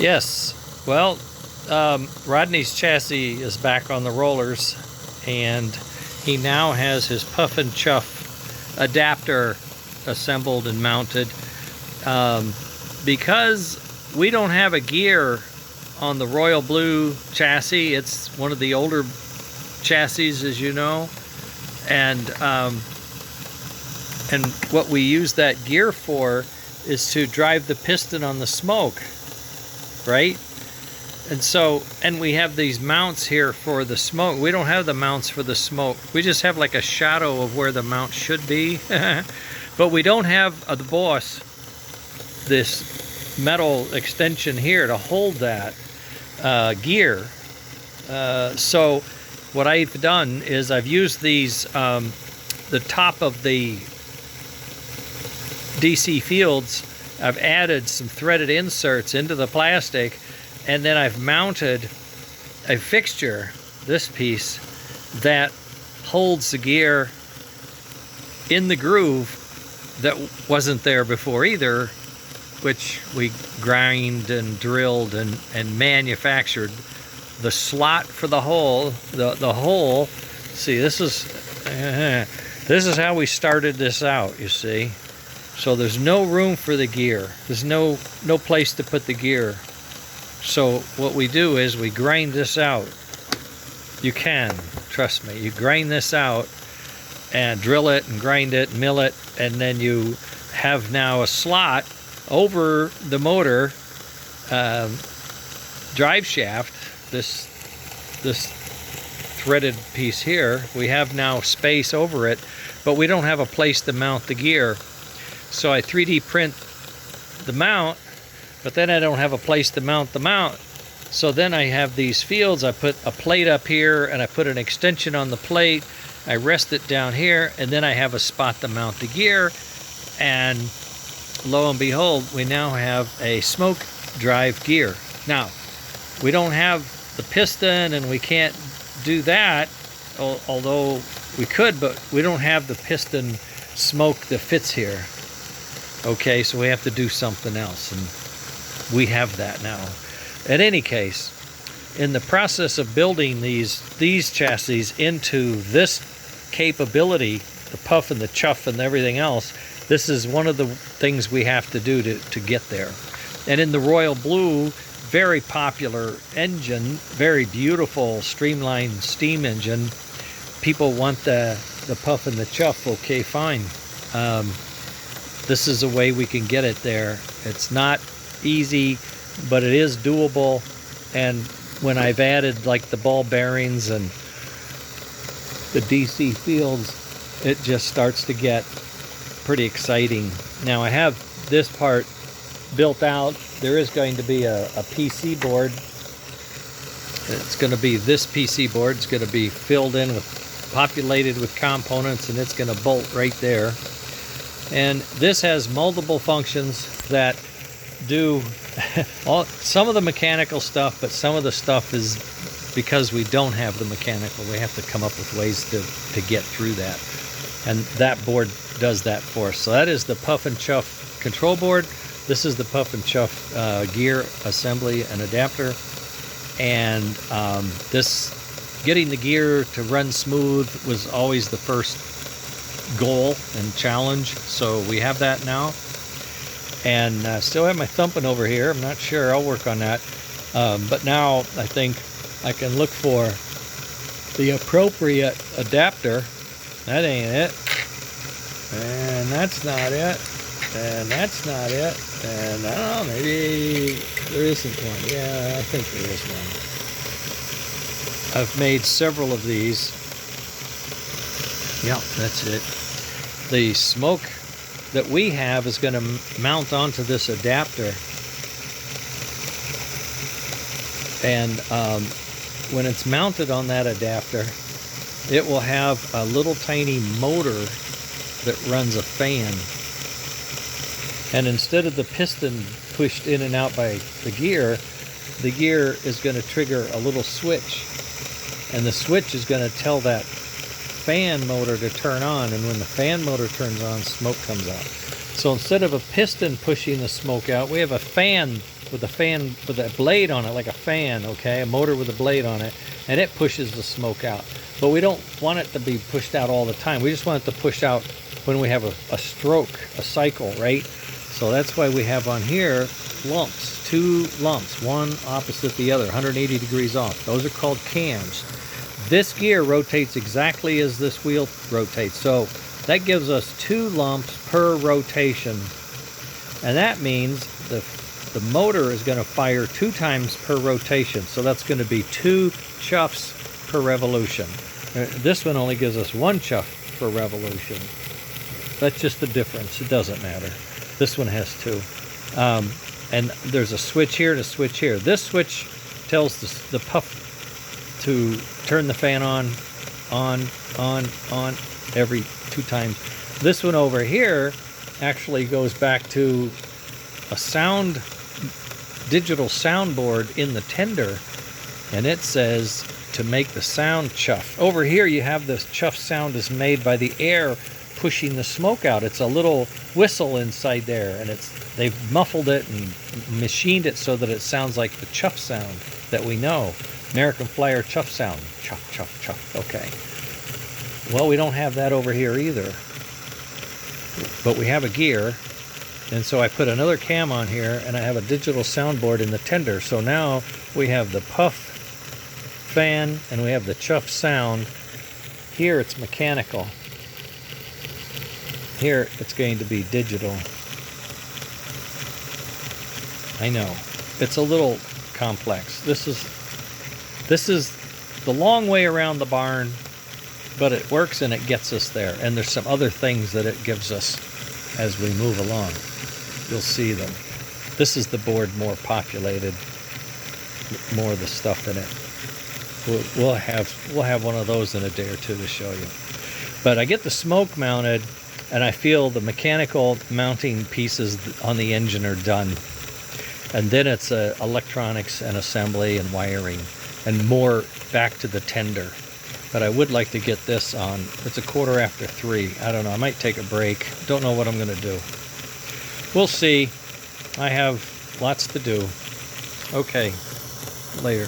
Yes. Well, Rodney's chassis is back on the rollers, and he now has his Puff and Chuff adapter assembled and mounted. Because we don't have a gear on the Royal Blue chassis, it's one of the older chassis, as you know, and what we use that gear for is to drive the piston on the smoke, right? And we have these mounts here for the smoke. We don't have the mounts for the smoke. We just have like a shadow of where the mount should be. But we don't have the boss, this metal extension here to hold that gear. So what I've done is I've used these, the top of the DC fields, I've added some threaded inserts into the plastic, and then I've mounted a fixture, this piece, that holds the gear in the groove that wasn't there before either, which we grind and drilled and manufactured. The slot for the hole, the hole, see, this is how we started this out, you see. So there's no room for the gear. There's no place to put the gear. So what we do is we grind this out. You can, trust me, you grind this out and drill it and grind it, mill it, and then you have now a slot over the motor drive shaft, this threaded piece here. We have now space over it, but we don't have a place to mount the gear. So I 3D print the mount, but then I don't have a place to mount the mount. So then I have these fields. I put a plate up here and I put an extension on the plate. I rest it down here, and then I have a spot to mount the gear. And lo and behold, we now have a smoke drive gear. Now, we don't have the piston and we can't do that, although we could, but we don't have the piston smoke that fits here. Okay, so we have to do something else, and we have that now. In any case, in the process of building these chassis into this capability, the Puff and the Chuff and everything else, this is one of the things we have to do to get there. And in the Royal Blue, very popular engine, very beautiful streamlined steam engine, people want the Puff and the Chuff. Okay, fine. This is a way we can get it there. It's not easy, but it is doable. And when I've added like the ball bearings and the DC fields, it just starts to get pretty exciting. Now I have this part built out. There is going to be a PC board. It's going to be this PC board. It's going to be filled in with, populated with components, and it's going to bolt right there. And this has multiple functions that do some of the mechanical stuff, but some of the stuff is because we don't have the mechanical. We have to come up with ways to get through that. And that board does that for us. So that is the Puff and Chuff control board. This is the Puff and Chuff gear assembly and adapter. And this, getting the gear to run smooth was always the first goal and challenge. So we have that now. And still have my thumping over here. I'm not sure. I'll work on that. But now I think I can look for the appropriate adapter. That ain't it. And that's not it. And that's not it. And I don't know, maybe there isn't one. Yeah, I think there is one. I've made several of these. Yep, that's it. The smoke that we have is going to mount onto this adapter. And when it's mounted on that adapter, it will have a little tiny motor that runs a fan. And instead of the piston pushed in and out by the gear is going to trigger a little switch. And the switch is going to tell that fan motor to turn on, and when the fan motor turns on, smoke comes out. So instead of a piston pushing the smoke out, we have a fan with a fan, with a blade on it, like a fan, okay? A motor with a blade on it, and it pushes the smoke out. But we don't want it to be pushed out all the time. We just want it to push out when we have a stroke, a cycle, right? So that's why we have on here lumps, 2 lumps, one opposite the other, 180 degrees off. Those are called cams. This gear rotates exactly as this wheel rotates. So that gives us 2 lumps per rotation. And that means the motor is going to fire 2 times per rotation. So that's going to be 2 chuffs per revolution. This one only gives us 1 chuff per revolution. That's just the difference. It doesn't matter. This one has 2. And there's a switch here and a switch here. This switch tells the puff to turn the fan on every 2 times. This one over here actually goes back to a digital soundboard in the tender, and it says to make the sound chuff. Over here you have this chuff sound is made by the air pushing the smoke out. It's a little whistle inside there, and they've muffled it and machined it so that it sounds like the chuff sound that we know. American Flyer chuff sound. Chuff, chuff, chuff. Okay. Well, we don't have that over here either. But we have a gear, and so I put another cam on here, and I have a digital soundboard in the tender. So now we have the puff fan, and we have the chuff sound. Here it's mechanical. Here it's going to be digital. I know. It's a little complex. This is the long way around the barn, but it works and it gets us there. And there's some other things that it gives us as we move along. You'll see them. This is the board more populated, more of the stuff in it. We'll have one of those in a day or two to show you. But I get the smoke mounted, and I feel the mechanical mounting pieces on the engine are done. And then it's electronics and assembly and wiring and more back to the tender. But I would like to get this on. It's 3:15. I don't know. I might take a break. Don't know what I'm going to do. We'll see. I have lots to do. Okay. Later.